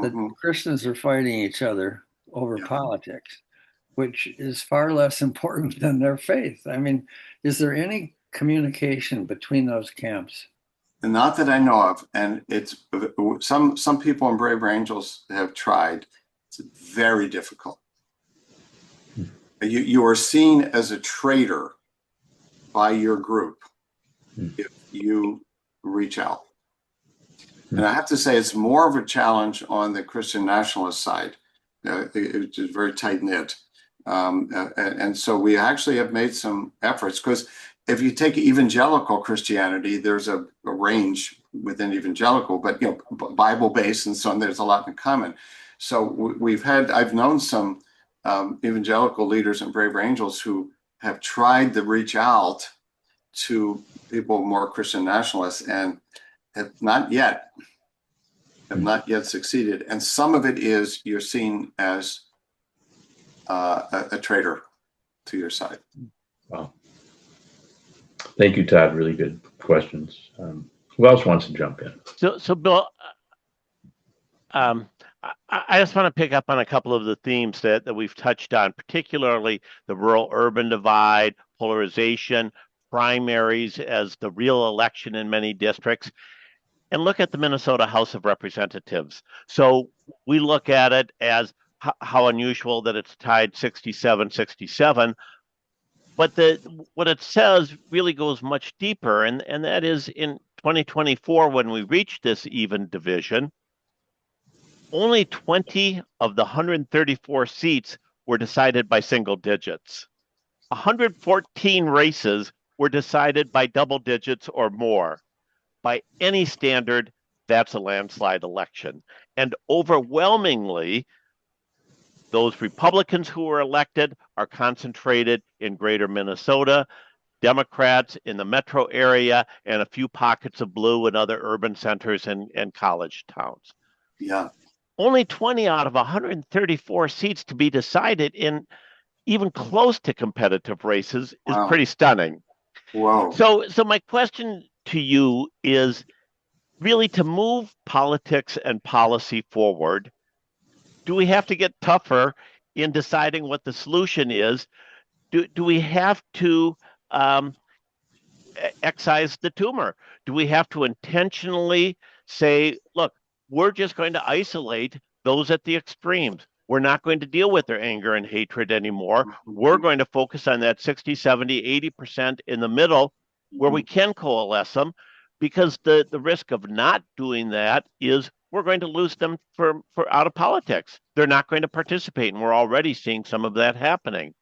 that Christians are fighting each other over politics, which is far less important than their faith. I mean, is there any communication between those camps? Not that I know of, and it's some people in Braver Angels have tried. It's very difficult. You are seen as a traitor by your group if you reach out. And I have to say, it's more of a challenge on the Christian nationalist side. It's very tight knit. And so we actually have made some efforts, because if you take evangelical Christianity, there's a range within evangelical, but Bible-based and so on, there's a lot in common. So I've known some evangelical leaders and Braver Angels who have tried to reach out to people more Christian nationalists and have not yet succeeded. And some of it is you're seen as a traitor to your side. Wow. Thank you, Todd. Really good questions. Who else wants to jump in? So Bill, I just want to pick up on a couple of the themes that we've touched on, particularly the rural-urban divide, polarization, primaries as the real election in many districts, and look at the Minnesota House of Representatives. So we look at it as how unusual that it's tied 67-67, but what it says really goes much deeper, and that is in 2024, when we reach this even division, only 20 of the 134 seats were decided by single digits. 114 races were decided by double digits or more. By any standard, that's a landslide election. And overwhelmingly, those Republicans who were elected are concentrated in greater Minnesota, Democrats in the metro area, and a few pockets of blue in other urban centers and college towns. Yeah. Only 20 out of 134 seats to be decided in even close to competitive races is pretty stunning. Wow. So my question to you is really, to move politics and policy forward, do we have to get tougher in deciding what the solution is? Do we have to excise the tumor? Do we have to intentionally say, look, we're just going to isolate those at the extremes? We're not going to deal with their anger and hatred anymore. We're going to focus on that 60, 70, 80% in the middle where we can coalesce them, because the risk of not doing that is we're going to lose them for out of politics. They're not going to participate, and we're already seeing some of that happening.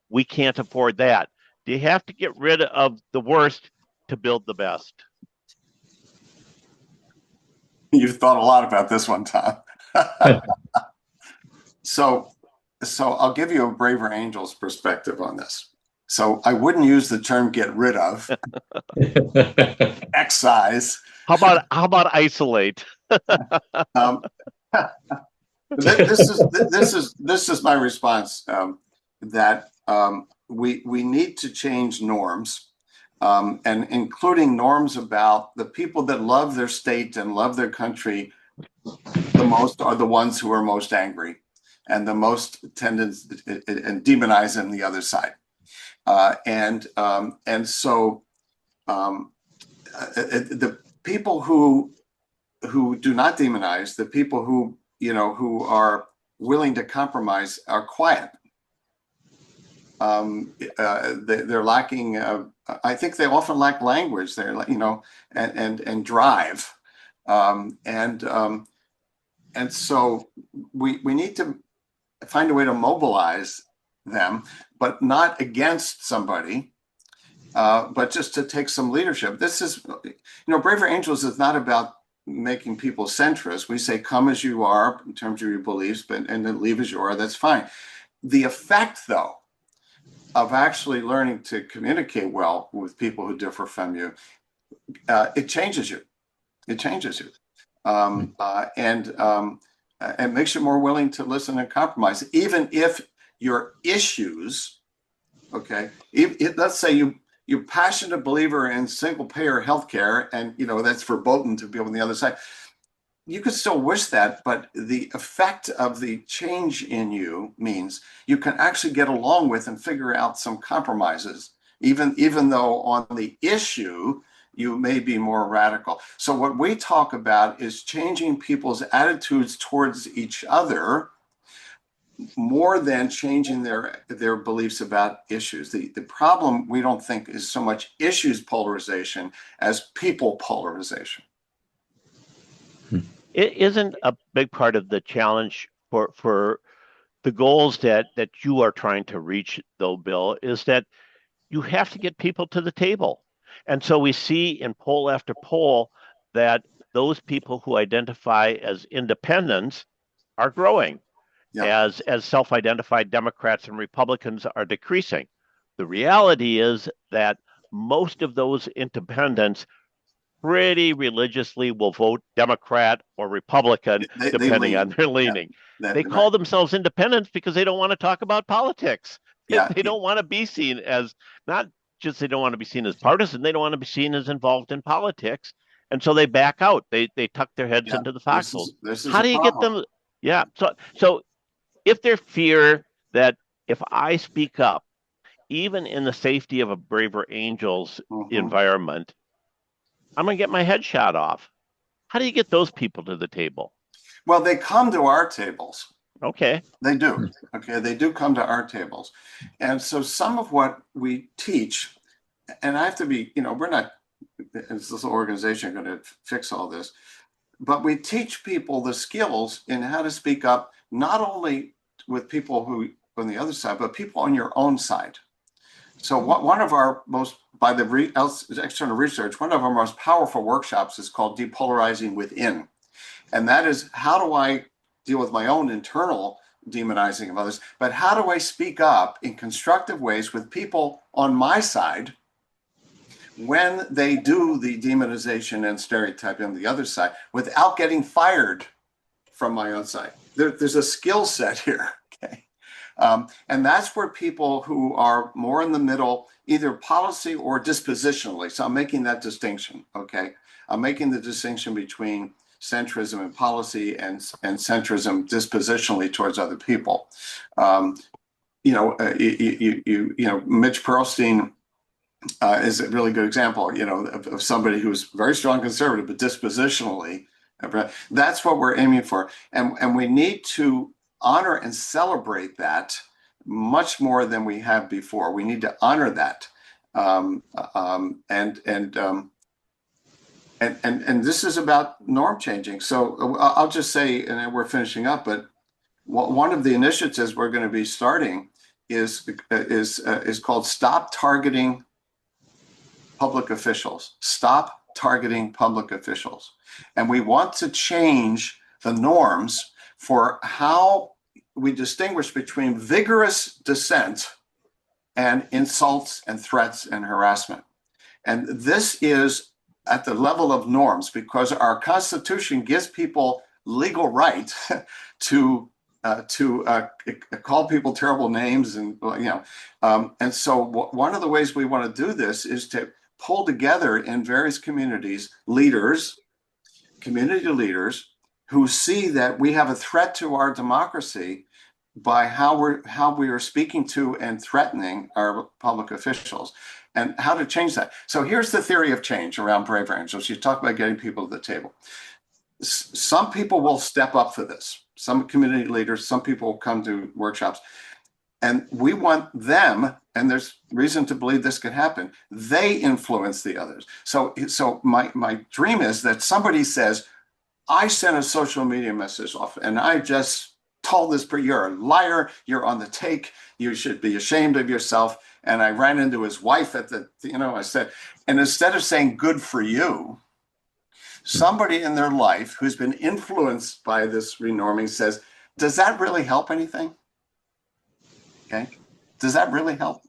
We can't afford that. Do you have to get rid of the worst to build the best? You've thought a lot about this one, Tom. So I'll give you a Braver Angels perspective on this. So I wouldn't use the term "get rid of," excise. How about isolate? This is my response. That we need to change norms, and including norms about the people that love their state and love their country the most are the ones who are most angry and the most tendency and demonizing the other side. And so the people who do not demonize, the people who are willing to compromise, are quiet. They're lacking. I think they often lack language. They're and drive, and so we need to find a way to mobilize them, but not against somebody, but just to take some leadership. This is, Braver Angels is not about making people centrist. We say, come as you are in terms of your beliefs, and then leave as you are. That's fine. The effect, though, of actually learning to communicate well with people who differ from you, it changes you. It changes you. and makes you more willing to listen and compromise, even if your issues, okay, let's say you're passionate believer in single payer healthcare, and that's verboten to people on the other side. You could still wish that, but the effect of the change in you means you can actually get along with and figure out some compromises, even though on the issue you may be more radical. So what we talk about is changing people's attitudes towards each other more than changing their beliefs about issues. The problem, we don't think, is so much issues polarization as people polarization. It isn't a big part of the challenge for the goals that you are trying to reach, though, Bill, is that you have to get people to the table. And so we see in poll after poll that those people who identify as independents are growing, as self-identified Democrats and Republicans are decreasing. The reality is that most of those independents pretty religiously will vote Democrat or Republican, depending on their leaning. They call themselves independents because they don't want to talk about politics. They don't want to be seen as, not just they don't want to be seen as partisan, they don't want to be seen as involved in politics. And so they back out. They tuck their heads into the foxholes. How do you get them? Yeah. So if their fear that if I speak up, even in the safety of a Braver Angels environment, I'm going to get my head shot off. How do you get those people to the table? Well, they come to our tables. Okay. They do. Okay. They do come to our tables. And so some of what we teach, and I have to be, we're not, as this organization, going to fix all this, but we teach people the skills in how to speak up, not only with people who on the other side, but people on your own side. So one of our most, by the external research, one of our most powerful workshops is called Depolarizing Within. And that is, how do I deal with my own internal demonizing of others, but how do I speak up in constructive ways with people on my side when they do the demonization and stereotyping on the other side without getting fired from my own side? There's a skill set here, okay? And that's where people who are more in the middle, either policy or dispositionally, so I'm making that distinction, okay? I'm making the distinction between centrism in policy and centrism dispositionally towards other people. Mitch Pearlstein is a really good example, of somebody who's very strong conservative, but dispositionally, that's what we're aiming for. And we need to honor and celebrate that much more than we have before. We need to honor that. And this is about norm changing. So I'll just say, and then we're finishing up, but one of the initiatives we're going to be starting is called Stop Targeting Public Officials. Stop Targeting Public Officials. And we want to change the norms for how we distinguish between vigorous dissent and insults and threats and harassment. And this is at the level of norms, because our Constitution gives people legal right to call people terrible names, and and so one of the ways we want to do this is to pull together in various communities community leaders who see that we have a threat to our democracy by how we are speaking to and threatening our public officials, and how to change that. So here's the theory of change around Braver Angels. You talk about getting people to the table. Some people will step up for this. Some community leaders, some people will come to workshops, and we want them, and there's reason to believe this could happen, they influence the others. So my dream is that somebody says, I sent a social media message off and I just told this person, you're a liar, you're on the take, you should be ashamed of yourself. And I ran into his wife at I said, and instead of saying good for you, somebody in their life who's been influenced by this renorming says, does that really help anything? Okay, does that really help?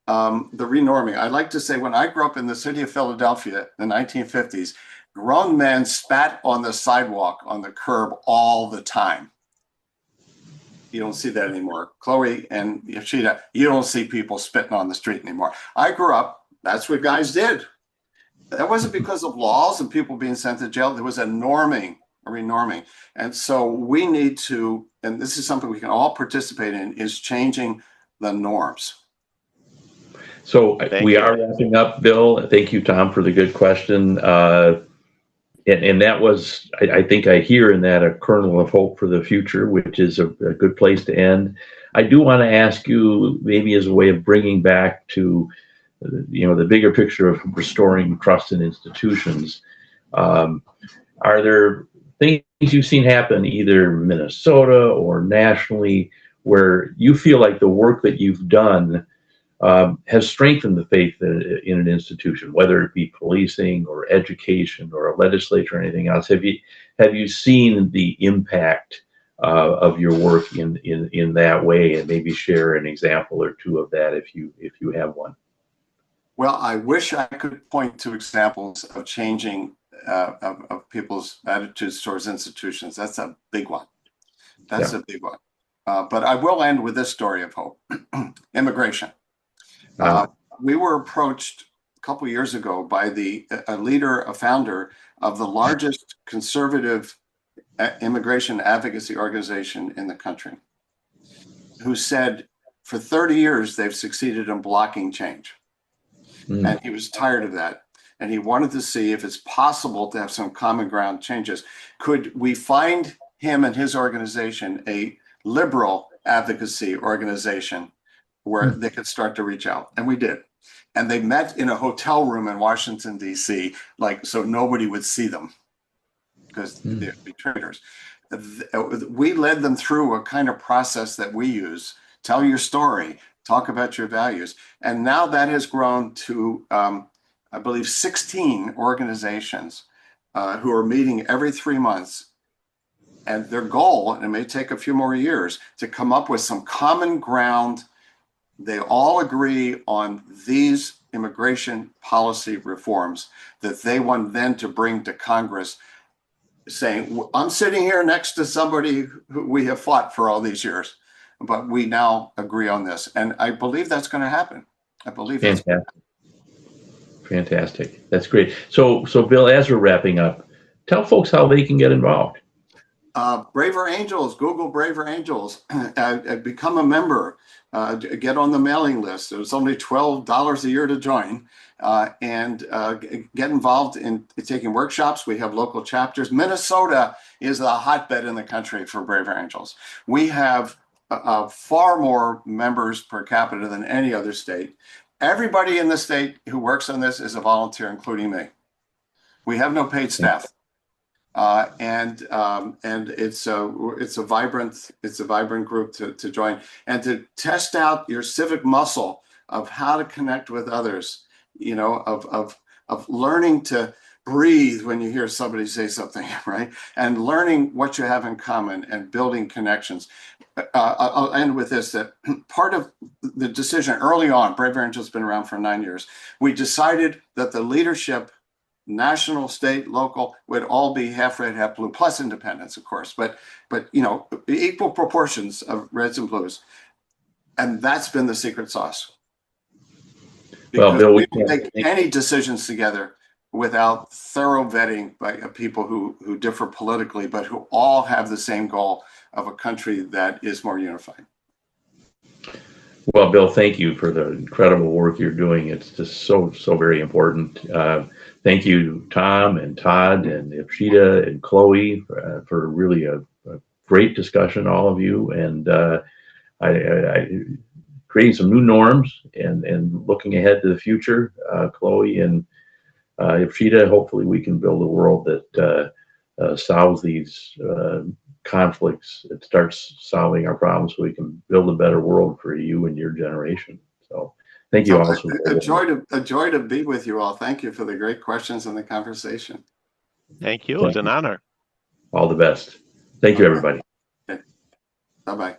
the renorming. I like to say when I grew up in the city of Philadelphia in the 1950s, grown men spat on the sidewalk, on the curb all the time. You don't see that anymore. Chloe and Ipshita, you don't see people spitting on the street anymore. I grew up, that's what guys did. That wasn't because of laws and people being sent to jail. There was a norming, a renorming. And so we need to, and this is something we can all participate in, is changing the norms. So we are wrapping up, Bill. Thank you, Tom, for the good question. And that was, I think I hear in that a kernel of hope for the future, which is a good place to end. I do want to ask you, maybe as a way of bringing back to, the bigger picture of restoring trust in institutions. Are there things you've seen happen either in Minnesota or nationally where you feel like the work that you've done has strengthened the faith in an institution, whether it be policing or education or a legislature or anything else? Have you seen the impact of your work in that way, and maybe share an example or two of that if you have one? Well, I wish I could point to examples of changing of people's attitudes towards institutions. That's a big one. That's a big one. But I will end with this story of hope. Immigration. We were approached a couple of years ago by a founder of the largest conservative immigration advocacy organization in the country, who said for 30 years they've succeeded in blocking change. And he was tired of that. And he wanted to see if it's possible to have some common ground changes. Could we find him and his organization a liberal advocacy organization where they could start to reach out? And we did. And they met in a hotel room in Washington, D.C., so nobody would see them because they'd be traitors. We led them through a kind of process that we use. Tell your story, talk about your values. And now that has grown to, I believe, 16 organizations who are meeting every 3 months. And their goal, and it may take a few more years, to come up with some common ground. They all agree on these immigration policy reforms that they want then to bring to Congress, saying, I'm sitting here next to somebody who we have fought for all these years, but we now agree on this. And I believe that's going to happen. I believe that's going to happen. Fantastic. That's great. So Bill, as we're wrapping up, tell folks how they can get involved. Braver Angels, Google Braver Angels, become a member, get on the mailing list. It's only $12 a year to join, and get involved in taking workshops. We have local chapters. Minnesota is a hotbed in the country for Braver Angels. We have far more members per capita than any other state. Everybody in the state who works on this is a volunteer, including me. We have no paid staff. And it's a vibrant group to join, and to test out your civic muscle of how to connect with others, of learning to breathe when you hear somebody say something, right? And learning what you have in common and building connections. I'll end with this, that part of the decision early on, Brave Angels has been around for 9 years, we decided that the leadership, national, state, local, would all be half red, half blue, plus independents, of course, but equal proportions of reds and blues. And that's been the secret sauce. Because well, Bill, we don't take any decisions together without thorough vetting by people who differ politically, but who all have the same goal of a country that is more unified. Well, Bill, thank you for the incredible work you're doing. It's just so very important. Thank you, Tom and Todd and Ipshita and Chloe for really a great discussion, all of you, and I creating some new norms and looking ahead to the future. Chloe and Ipshita, hopefully we can build a world that solves these conflicts. It starts solving our problems so we can build a better world for you and your generation. So thank you all. A joy to be with you all. Thank you for the great questions and the conversation. Thank you. It's an honor. All the best. Thank you, everybody. Okay. Bye-bye.